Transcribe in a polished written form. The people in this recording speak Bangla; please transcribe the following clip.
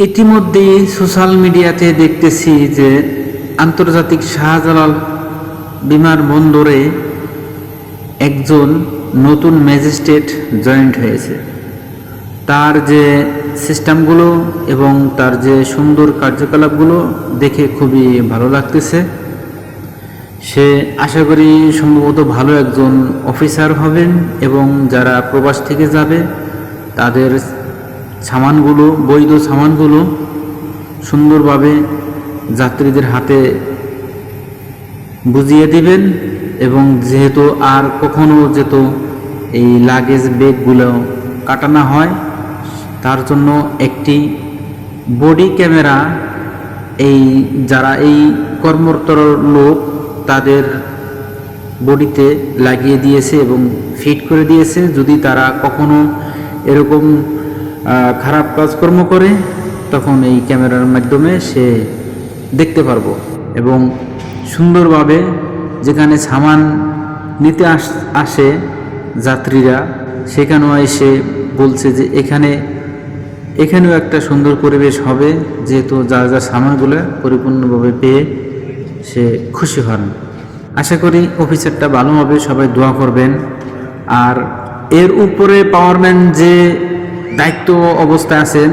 ইতিমধ্যেই সোশ্যাল মিডিয়াতে দেখতেছি যে আন্তর্জাতিক শাহজালাল বিমানবন্দরে একজন নতুন ম্যাজিস্ট্রেট জয়েন্ট হয়েছে। তার যে সিস্টেমগুলো এবং তার যে সুন্দর কার্যকলাপগুলো দেখে খুবই ভালো লাগতেছে। সে আশা করি সম্ভবত ভালো একজন অফিসার হবেন এবং যারা প্রবাস থেকে যাবে তাদের সামানগুলো, বৈধ সামানগুলো সুন্দরভাবে যাত্রীদের হাতে বুঝিয়ে দিবেন। এবং যেহেতু আর কখনো যেহেতু এই লাগেজ ব্যাগগুলো কাটানো হয়, তার জন্য একটি বডি ক্যামেরা এই যারা এই কর্মরত লোক তাদের বডিতে লাগিয়ে দিয়েছে এবং ফিট করে দিয়েছে। যদি তারা কখনো এরকম খারাপ কাজকর্ম করে তখন এই ক্যামেরার মাধ্যমে সে দেখতে পারবো। এবং সুন্দরভাবে যেখানে সামান নিতে আসে যাত্রীরা, সেখানেও এসে বলছে যে এখানেও একটা সুন্দর পরিবেশ হবে, যেহেতু যার যার সামানগুলো পরিপূর্ণভাবে পেয়ে সে খুশি হন। আশা করি অফিসারটা ভালো হবে, সবাই দোয়া করবেন। আর এর উপরে পাওয়ারম্যান যে দায়িত্ব অবস্থায় আছেন